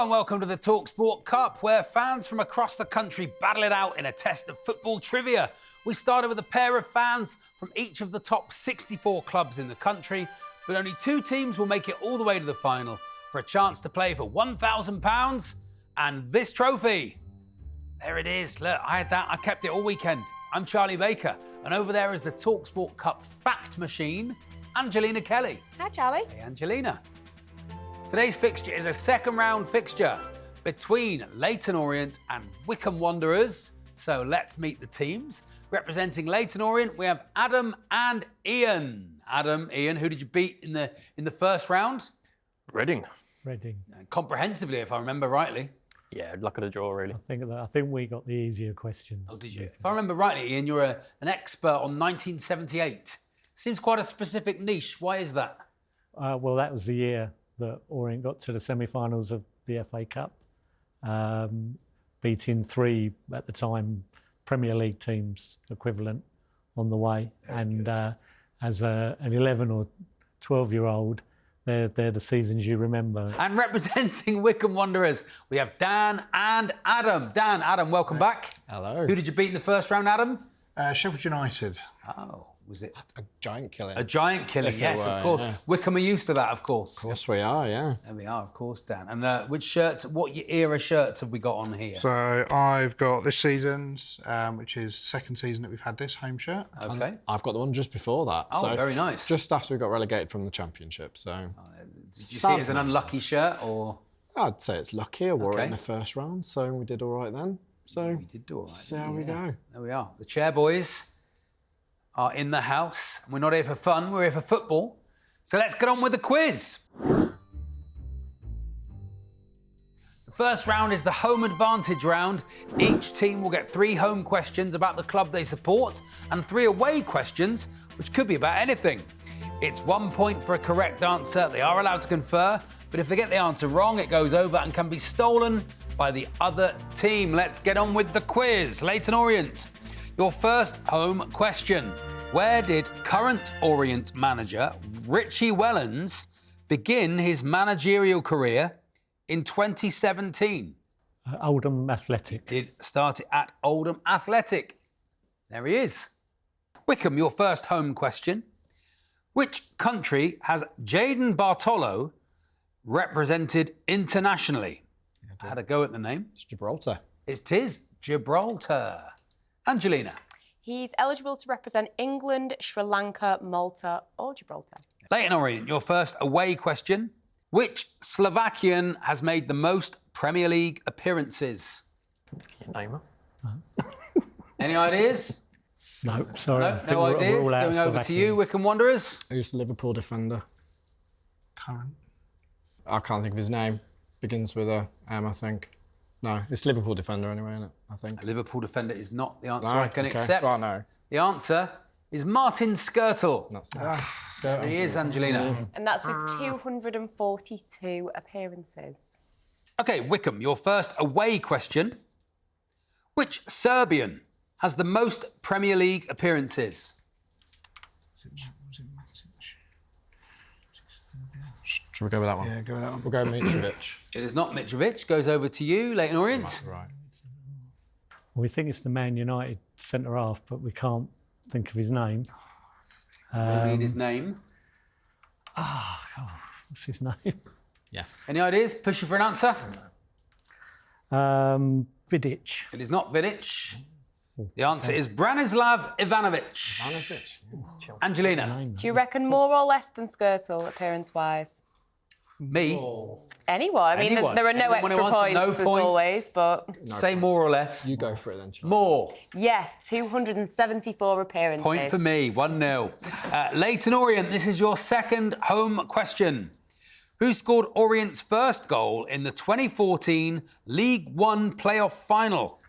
and welcome to the talkSPORT Cup, where fans from across the country battle it out in a test of football trivia. We started with a pair of fans from each of the top 64 clubs in the country, but only 2 teams will make it all the way to the final for a chance to play for £1,000 and this trophy. There it is. Look, I had that. I kept it all weekend. I'm Charlie Baker, and over there is the talkSPORT Cup fact machine, Angelina Kelly. Hi, Charlie. Hey, Angelina. Today's fixture is a second-round fixture between Leyton Orient and Wycombe Wanderers. So let's meet the teams. Representing Leyton Orient, we have Adam and Ian. Adam, Ian, who did you beat in the first round? Reading. Comprehensively, if I remember rightly. Yeah, luck of the draw, really. I think we got the easier questions. Oh, did you? If I remember rightly, Ian, you're an expert on 1978. Seems quite a specific niche. Why is that? Well, that was the year that Orient got to the semi-finals of the FA Cup, beating 3 at the time Premier League teams equivalent on the way. And as an 11 or 12-year-old, they're the seasons you remember. And representing Wycombe Wanderers, we have Dan and Adam. Dan, Adam, welcome back. Hello. Who did you beat in the first round, Adam? Sheffield United. Oh, was it? A giant killing. A giant killing, If it yes, were, of course. yeah. Wycombe are used to that, of course. Of course we are, yeah. There we are, of course, Dan. And which shirts, what era shirts have we got on here? So I've got this season's, which is second season that we've had this home shirt. Okay. I've got the one just before that. Oh, so very nice. Just after we got relegated from the Championship, so... Did you see it as an unlucky shirt, or...? I'd say it's lucky. I wore it Okay. in the first round, so we did all right then. So We did do all right. see how we go. There we are. The chair boys are in the house. We're not here for fun, we're here for football. So let's get on with the quiz. The first round is the home advantage round. Each team will get 3 home questions about the club they support and 3 away questions, which could be about anything. It's 1 point for a correct answer. They are allowed to confer, but if they get the answer wrong, it goes over and can be stolen by the other team. Let's get on with the quiz. Leyton Orient, your first home question. Where did current Orient manager Richie Wellens begin his managerial career in 2017? Oldham Athletic. Did start it at Oldham Athletic. There he is. Wycombe, your first home question. Which country has Jayden Bartolo represented internationally? I had a go at the name. It's Gibraltar. It is Gibraltar. Angelina. He's eligible to represent England, Sri Lanka, Malta or Gibraltar. Leyton Orient, your first away question. Which Slovakian has made the most Premier League appearances? Your name? Any ideas? No, sorry. I think No we're ideas. all out Going over to you, Slovakians. Wycombe Wanderers. Who's the Liverpool defender? Current. I can't think of his name. Begins with a M, I think. No, it's Liverpool defender anyway, isn't it? I think. A Liverpool defender is not the answer No, I can okay. accept. Right, no. The answer is Martin Skirtle. That's There he is, Angelina. And that's with 242 appearances. OK, Wycombe, your first away question. Which Serbian has the most Premier League appearances? Should we go with that one? Yeah, go with that one. We'll go Mitrovic. It is not Mitrovic. Goes over to you, Leyton Orient. Right. We think it's the Man United centre-half, but we can't think of his name. I need his name. What's his name? Yeah. Any ideas? Push you for an answer. Vidic. It is not Vidic. The answer is Branislav Ivanovic. Angelina. Do you reckon more or less than Skirtle, appearance-wise? Me. Anyone. I mean, Anyone. there are no Anyone who extra answered points, no as points. always, but... Say more or less. You go for it then, Charlie. More. Yes, 274 appearances. Point for me, 1-0. Leyton Orient, this is your second home question. Who scored Orient's first goal in the 2014 League One playoff final?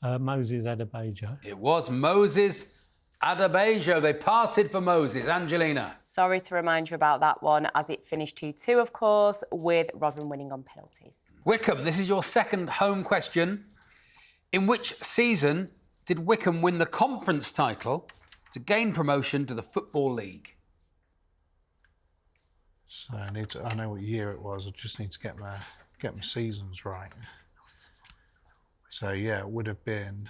Moses Adebayo. It was Moses Adebayo. They parted for Moses. Angelina. Sorry to remind you about that one, as it finished 2-2, of course, with Rotherham winning on penalties. Wycombe, this is your second home question. In which season did Wycombe win the conference title to gain promotion to the Football League? So I know what year it was. I just need to get my seasons right. So yeah, it would have been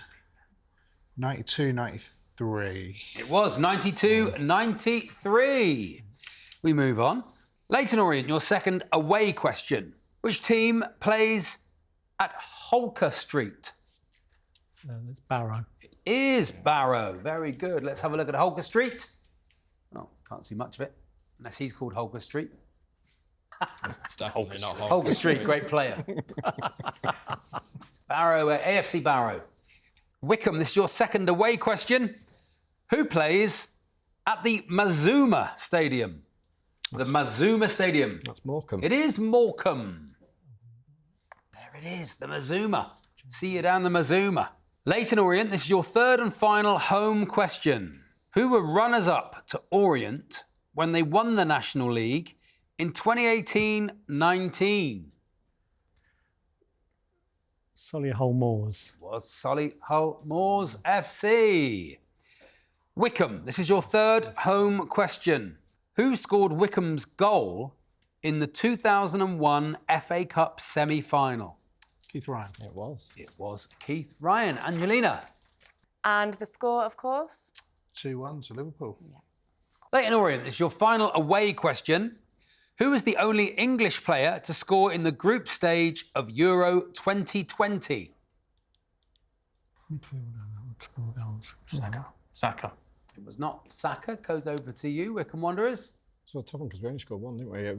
92, 93. It was 92, 93. We move on. Leyton Orient, your second away question. Which team plays at Holker Street? That's Barrow. It is Barrow. Very good. Let's have a look at Holker Street. Oh, can't see much of it, unless he's called Holker Street. It's definitely not Holker Street, great player. Barrow, AFC Barrow. Wycombe, this is your second away question. Who plays at the Mazuma Stadium? The Mazuma Stadium. That's Morecambe. It is Morecambe. There it is, the Mazuma. See you down the Mazuma. Leyton Orient, this is your third and final home question. Who were runners-up to Orient when they won the National League in 2018-19? Solihull Moors. Was Solihull Moors FC. Wycombe, this is your third home question. Who scored Wycombe's goal in the 2001 FA Cup semi-final? Keith Ryan. It was. It was Keith Ryan. Angelina. And the score, of course? 2-1 to Liverpool. Leyton Orient, this is your final away question. Who is the only English player to score in the group stage of Euro 2020? Saka. It was not Saka. Goes over to you, Wycombe Wanderers. So a tough one because we only scored one, didn't we? I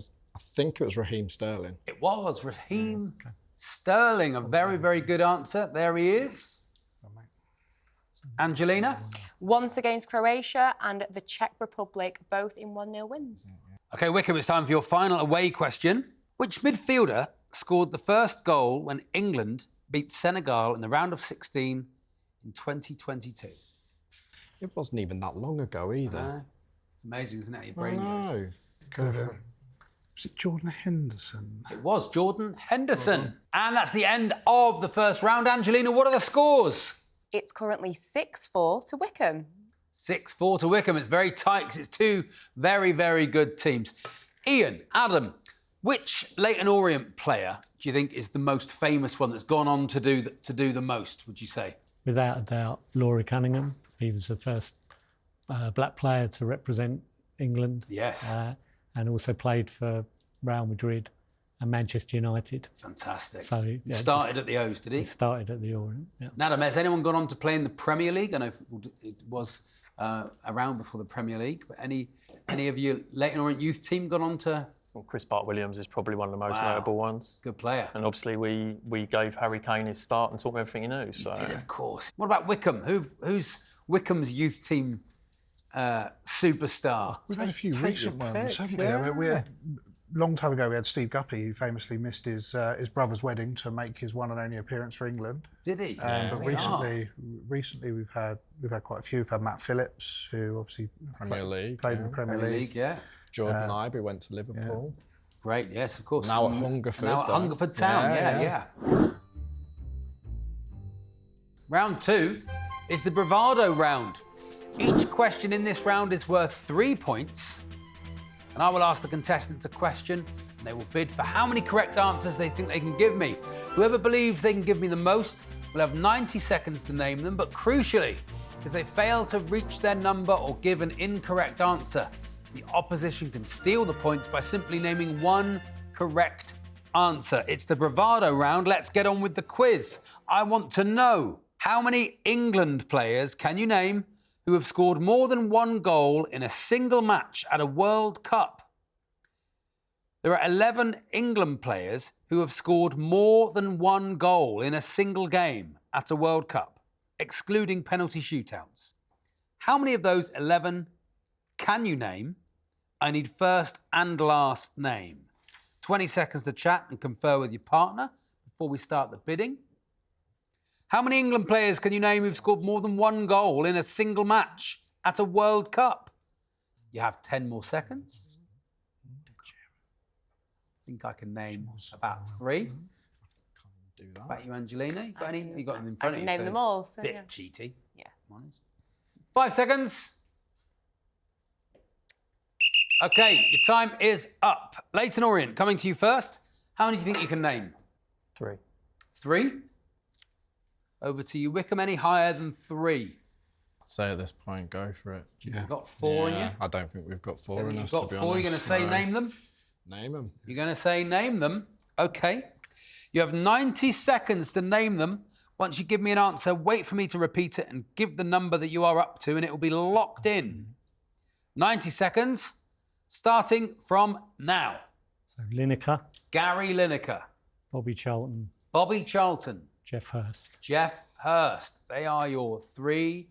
think it was Raheem Sterling. It was Raheem Sterling. A very, very good answer. There he is. Angelina? Once against Croatia and the Czech Republic, both in 1-0 wins. OK, Wycombe, it's time for your final away question. Which midfielder scored the first goal when England beat Senegal in the round of 16 in 2022? It wasn't even that long ago either. It's amazing, isn't it? Your brain goes. No. Could have been. Was it Jordan Henderson? It was Jordan Henderson. And that's the end of the first round. Angelina, what are the scores? It's currently 6-4 to Wycombe. 6-4 to Wycombe. It's very tight because it's two very, very good teams. Ian, Adam, which Leyton Orient player do you think is the most famous one that's gone on to do the most, would you say? Without a doubt, Laurie Cunningham. He was the first black player to represent England. Yes. And also played for Real Madrid and Manchester United. Fantastic. So yeah, started at the O's, did he? He started at the Orient. Yeah. Adam, has anyone gone on to play in the Premier League? I know it was around before the Premier League, but any of you Leyton Orient youth team gone on to? Well, Chris Bart-Williams is probably one of the most notable ones. Good player. And obviously we gave Harry Kane his start and taught him everything he knew. So. He did, of course. What about Wycombe? Who's Wycombe's youth team superstar? We've had a few recent ones, haven't we? I mean, a long time ago, we had Steve Guppy, who famously missed his brother's wedding to make his one and only appearance for England. Did he? But recently we've had quite a few. We've had Matt Phillips, who obviously played in the Premier League. Yeah. Jordan Ibe went to Liverpool. Yeah. Great, yes, of course. Now at Hungerford. Now at Hungerford Town, yeah. Round 2 is the Bravado round. Each question in this round is worth 3 points. And I will ask the contestants a question, and they will bid for how many correct answers they think they can give me. Whoever believes they can give me the most will have 90 seconds to name them, but crucially, if they fail to reach their number or give an incorrect answer, the opposition can steal the points by simply naming one correct answer. It's the Bravado round. Let's get on with the quiz. I want to know, how many England players can you name who have scored more than one goal in a single match at a World Cup? There are 11 England players who have scored more than one goal in a single game at a World Cup, excluding penalty shootouts. How many of those 11 can you name? I need first and last name. 20 seconds to chat and confer with your partner before we start the bidding. How many England players can you name who've scored more than one goal in a single match at a World Cup? You have 10 more seconds. I think I can name about 3. Can't do that. About you, Angelina? You got any? You got them in front of you. I can name them all. So, Bit yeah. cheaty. Yeah. I'm honest. 5 seconds. OK, your time is up. Leyton Orient, coming to you first. How many do you think you can name? 3. 3. Over to you, Wycombe. Any higher than 3? I'd say at this point, go for it. Yeah. You've got 4 in you? I don't think we've got 4 in You've us, got to be 4. honest. You're going to say No. name them? Name them. You're going to say name them. OK. You have 90 seconds to name them. Once you give me an answer, wait for me to repeat it and give the number that you are up to, and it will be locked in. 90 seconds, starting from now. So Lineker, Gary Lineker, Bobby Charlton, Bobby Charlton, Jeff Hurst. Jeff Hurst. They are your 3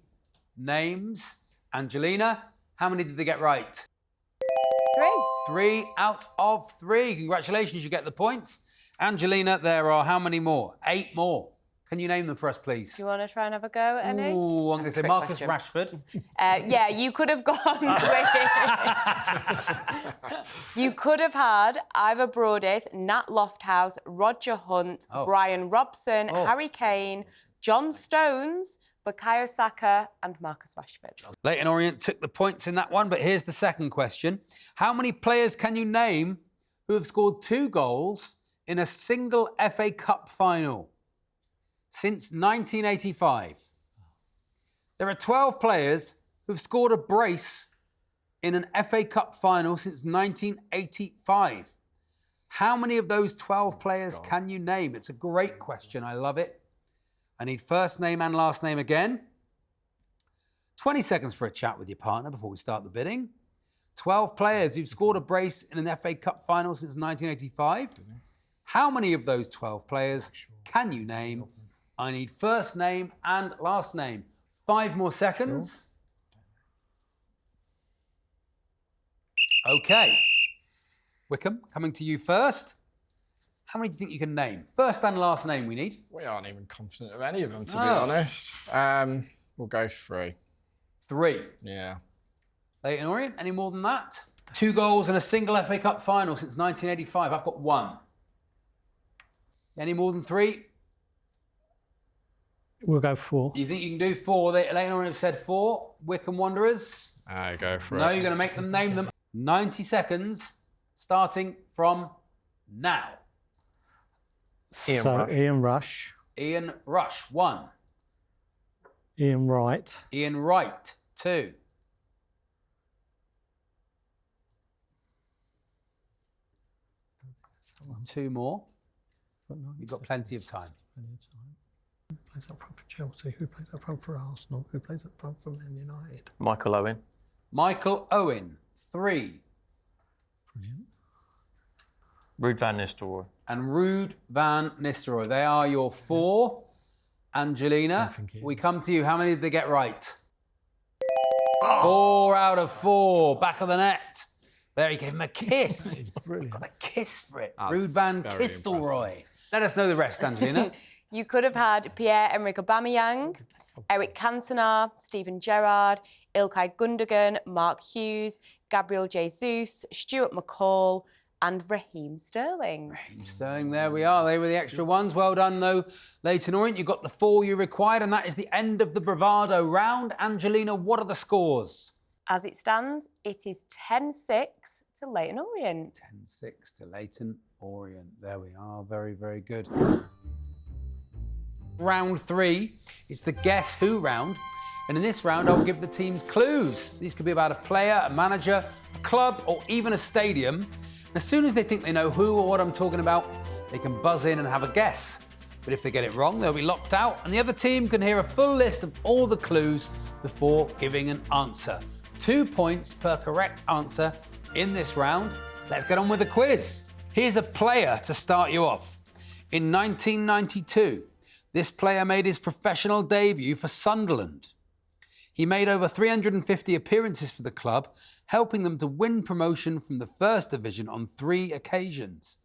names. Angelina, how many did they get right? 3. 3 out of 3. Congratulations, you get the points. Angelina, there are how many more? 8 more. Can you name them for us, please? Do you want to try and have a go at any? Ooh, I'm going to say Trick Marcus question. Rashford. Yeah, you could have gone with... You could have had Ivor Brodis, Nat Lofthouse, Roger Hunt, Brian Robson, Harry Kane, John Stones, Bukayo Saka and Marcus Rashford. Leyton Orient took the points in that one, but here's the second question. How many players can you name who have scored 2 goals in a single FA Cup final since 1985? There are 12 players who've scored a brace in an FA Cup final since 1985. How many of those 12 players can you name? It's a great question. I love it. I need first name and last name again. 20 seconds for a chat with your partner before we start the bidding. 12 players who've scored a brace in an FA Cup final since 1985. How many of those 12 players can you name? I need first name and last name. 5 more seconds. OK. Wycombe, coming to you first. How many do you think you can name? First and last name we need. We aren't even confident of any of them, to be honest. We'll go 3. 3. Yeah. Leyton Orient, any more than that? 2 goals in a single FA Cup final since 1985. I've got 1. Any more than 3? We'll go 4. You think you can do 4? Leyton Orient have said 4. Wycombe Wanderers? Go for it. No, you're going to make them name them. 90 seconds, starting from now. Ian Rush. Ian Rush, 1. Ian Wright. Ian Wright, 2. Two more. You've got plenty of time. Who plays up front for Chelsea? Who plays up front for Arsenal? Who plays up front for Man United? Michael Owen. Michael Owen, 3. Brilliant. Ruud van Nistelrooy. And Ruud van Nistelrooy. They are your 4. Angelina, we come to you. How many did they get right? 4 out of 4. Back of the net. There, he gave him a kiss. Brilliant. Got a kiss for it. That's Ruud van very Nistelrooy. Let us know the rest, Angelina. You could have had Pierre-Emerick Aubameyang, Eric Cantona, Steven Gerrard, Ilkay Gundogan, Mark Hughes, Gabriel Jesus, Stuart McCall and Raheem Sterling. Sterling, there we are. They were the extra ones. Well done, though, Leyton Orient. You got the 4 you required, and that is the end of the Bravado round. Angelina, what are the scores? As it stands, it is 10-6 to Leyton Orient. 10-6 to Leyton Orient. There we are. Very, very good. Round 3. It's the Guess Who round. And in this round, I'll give the teams clues. These could be about a player, a manager, a club, or even a stadium. And as soon as they think they know who or what I'm talking about, they can buzz in and have a guess. But if they get it wrong, they'll be locked out, and the other team can hear a full list of all the clues before giving an answer. 2 points per correct answer in this round. Let's get on with the quiz. Here's a player to start you off. In 1992, this player made his professional debut for Sunderland. He made over 350 appearances for the club, helping them to win promotion from the First Division on 3 occasions.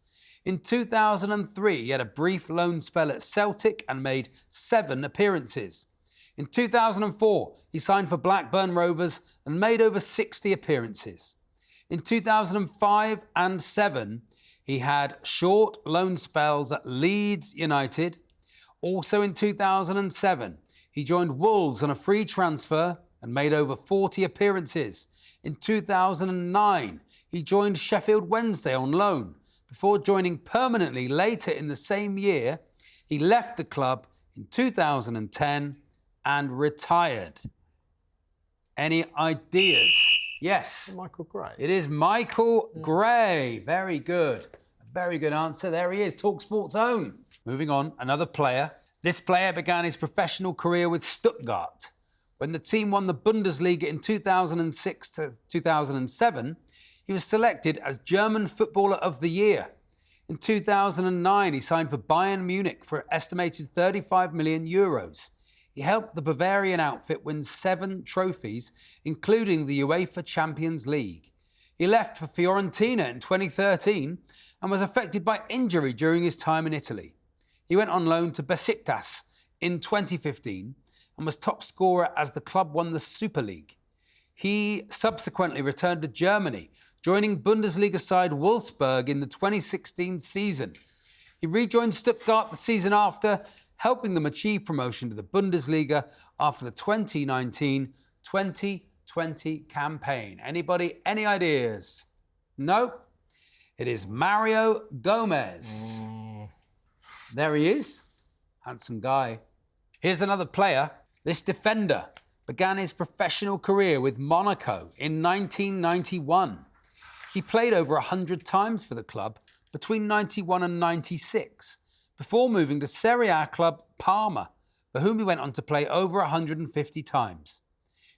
In 2003, he had a brief loan spell at Celtic and made 7 appearances. In 2004, he signed for Blackburn Rovers and made over 60 appearances. In 2005 and 7, he had short loan spells at Leeds United. Also in 2007, he joined Wolves on a free transfer and made over 40 appearances. In 2009, he joined Sheffield Wednesday on loan before joining permanently later in the same year. He left the club in 2010 and retired. Any ideas? Yes. Michael Gray. It is Michael Gray. Very good. A very good answer. There he is, talkSPORT's own. Moving on, another player. This player began his professional career with Stuttgart. When the team won the Bundesliga in 2006 to 2007, he was selected as German Footballer of the Year. In 2009, he signed for Bayern Munich for an estimated 35 million euros. He helped the Bavarian outfit win 7 trophies, including the UEFA Champions League. He left for Fiorentina in 2013 and was affected by injury during his time in Italy. He went on loan to Besiktas in 2015 and was top scorer as the club won the Super League. He subsequently returned to Germany, joining Bundesliga side Wolfsburg in the 2016 season. He rejoined Stuttgart the season after, helping them achieve promotion to the Bundesliga after the 2019-2020 campaign. Anybody, any ideas? No? It is Mario Gomez. There he is. Handsome guy. Here's another player. This defender began his professional career with Monaco in 1991. He played over 100 times for the club between 91 and 96, before moving to Serie A club Parma, for whom he went on to play over 150 times.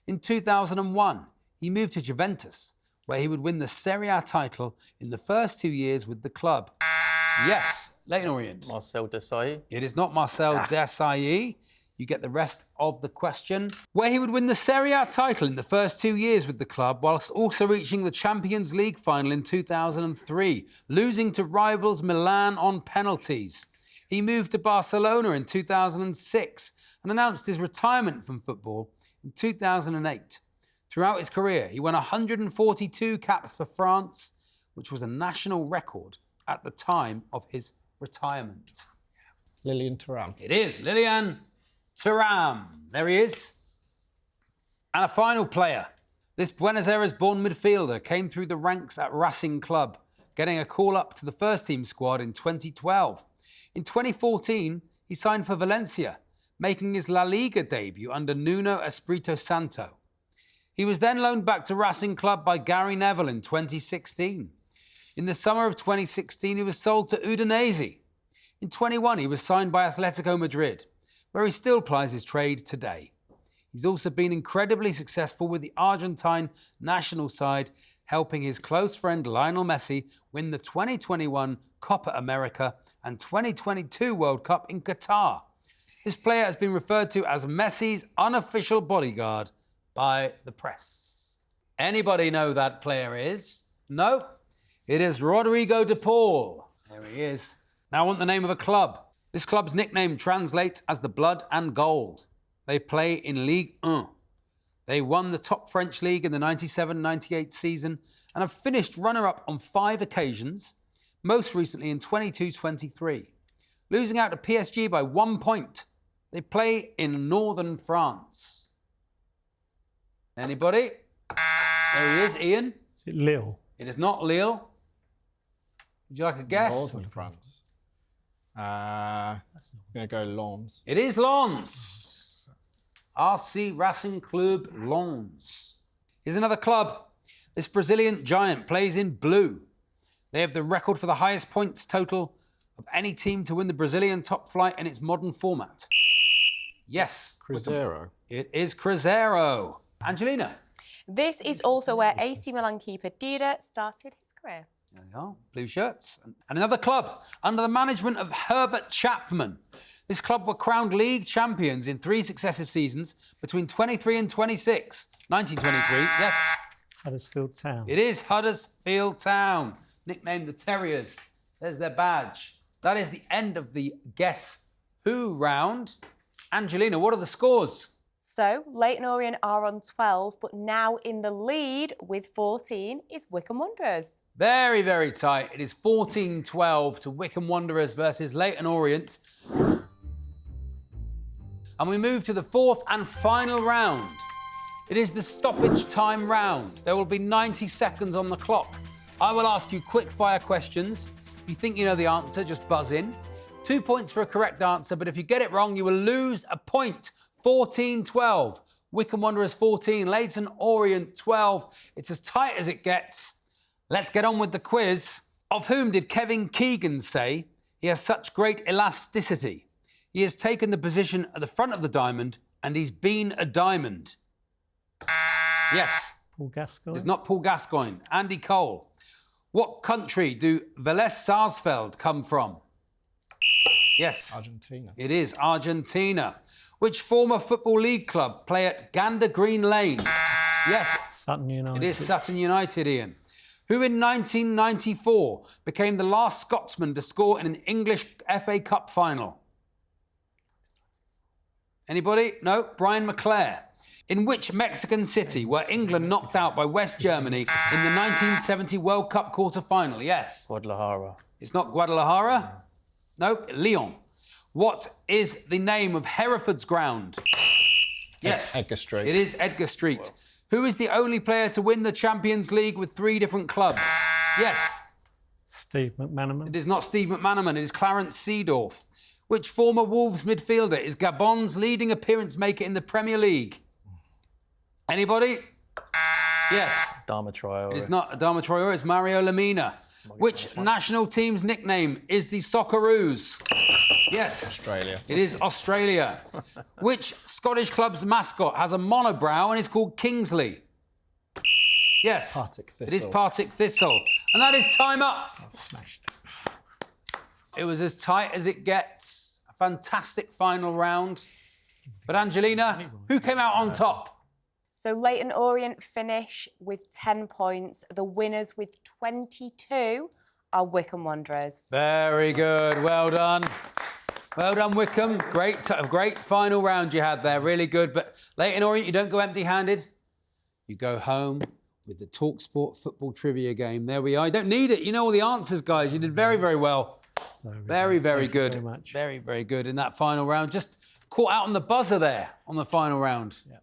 In 2001, he moved to Juventus, where he would win the Serie A title in the first 2 years with the club. Yes, Leyton Orient. Marcel Desailly. It is not Marcel Desailly. You get the rest of the question. Where he would win the Serie A title in the first 2 years with the club, whilst also reaching the Champions League final in 2003, losing to rivals Milan on penalties. He moved to Barcelona in 2006 and announced his retirement from football in 2008. Throughout his career, he won 142 caps for France, which was a national record at the time of his retirement. Lilian Thuram. It is Lilian Thuram. There he is. And a final player. This Buenos Aires-born midfielder came through the ranks at Racing Club, getting a call up to the first team squad in 2012. In 2014, he signed for Valencia, making his La Liga debut under Nuno Espirito Santo. He was then loaned back to Racing Club by Gary Neville in 2016. In the summer of 2016, he was sold to Udinese. In 21, he was signed by Atletico Madrid, where he still plies his trade today. He's also been incredibly successful with the Argentine national side, helping his close friend Lionel Messi win the 2021 Copa America and 2022 World Cup in Qatar. This player has been referred to as Messi's unofficial bodyguard by the press. Anybody know who that player is? No? It is Rodrigo de Paul. There he is. Now I want the name of a club. This club's nickname translates as the Blood and Gold. They play in Ligue 1. They won the top French league in the 97-98 season and have finished runner-up on 5 occasions, most recently in 22-23, losing out to PSG by 1 point. They play in northern France. Anybody? There he is, Ian. Is it Lille? It is not Lille. Would you like a guess? Northern France. I'm going to go Lens. It is Lens. RC Racing Club Lens. Here's another club. This Brazilian giant plays in blue. They have the record for the highest points total of any team to win the Brazilian top flight in its modern format. Yes. Cruzeiro. It is Cruzeiro. Angelina. This is also where AC Milan keeper Dida started his career. There we are, blue shirts. And another club under the management of Herbert Chapman. This club were crowned league champions in 3 successive seasons between 23 and 26. 1923, yes. Huddersfield Town. It is Huddersfield Town, nicknamed the Terriers. There's their badge. That is the end of the Guess Who round. Angelina, what are the scores? So, Leyton Orient are on 12, but now in the lead with 14 is Wycombe Wanderers. Very, very tight. It is 14-12 to Wycombe Wanderers versus Leyton Orient. And we move to the 4th and final round. It is the stoppage time round. There will be 90 seconds on the clock I will ask you quick-fire questions. If you think you know the answer, just buzz in. 2 points for a correct answer, but if you get it wrong, you will lose a point. 14-12. Wycombe Wanderers 14, Leyton Orient 12. It's as tight as it gets. Let's get on with the quiz. Of whom did Kevin Keegan say he has such great elasticity? He has taken the position at the front of the diamond and he's been a diamond. Yes. Paul Gascoigne? It's not Paul Gascoigne. Andy Cole. What country do Velez Sarsfield come from? Yes. Argentina. It is Argentina. Which former Football League club play at Gander Green Lane? Yes. Sutton United. It is Sutton United, Ian. Who in 1994 became the last Scotsman to score in an English FA Cup final? Anybody? No? Brian McClare. In which Mexican city were England knocked out by West Germany in the 1970 World Cup quarter-final? Yes. Guadalajara. It's not Guadalajara. No, Lyon. What is the name of Hereford's ground? Yes. Edgar Street. It is Edgar Street. Who is the only player to win the Champions League with 3 different clubs? Yes. Steve McManaman. It is not Steve McManaman. It is Clarence Seedorf. Which former Wolves midfielder is Gabon's leading appearance maker in the Premier League? Anybody? Yes. Dama Traore. It is not Adama Traore, it's Mario Lemina. Which national team's nickname is the Socceroos? Yes. Australia. It is Australia. Which Scottish club's mascot has a monobrow and is called Kingsley? Yes. Partick It is Thistle. Partick Thistle. And that is time up. Smashed. It was as tight as it gets. A fantastic final round. But Angelina, who came out on top? So Leyton Orient finish with 10 points. The winners with 22 are Wycombe Wanderers. Very good. Well done. Well done, Wycombe. Great final round you had there. Really good. But Leyton Orient, you don't go empty-handed. You go home with the talkSPORT football trivia game. There we are. You don't need it. You know all the answers, guys. You did very, very well. Very, very Thank you good. very much. Very, very good in that final round. Just caught out on the buzzer there on the final round. Yeah.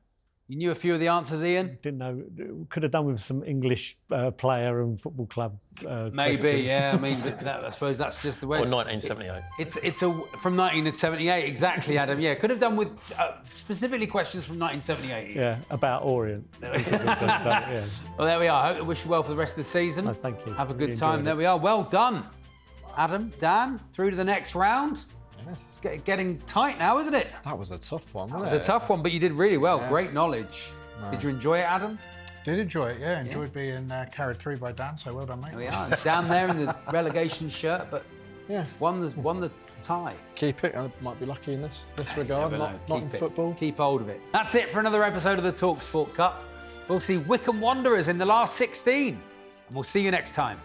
You knew a few of the answers, Ian? Didn't know. Could have done with some English player and football club. Maybe, questions. yeah. I mean, but I suppose that's just the way. Or 1978. It's from 1978, exactly, Adam. Yeah, could have done with specifically questions from 1978. Yeah, about Orient. Yeah. Well, there we are. I wish you well for the rest of the season. No, thank you. Have a good Really time. enjoyed There it. we are. Well done, Adam, Dan. Through to the next round. Yes. Getting tight now, isn't it? That was a tough one, It wasn't was a tough one, but you did really well. Great knowledge. No. Did you enjoy it, Adam? Did enjoy it, yeah. Enjoyed being carried through by Dan, so well done, mate. There we are. It's down there in the relegation shirt, but Yeah. won the tie. Keep it. I might be lucky in this regard, Never know. not in Keep it. football. Keep hold of it. That's it for another episode of the talkSPORT Cup. We'll see Wycombe Wanderers in the last 16, and we'll see you next time.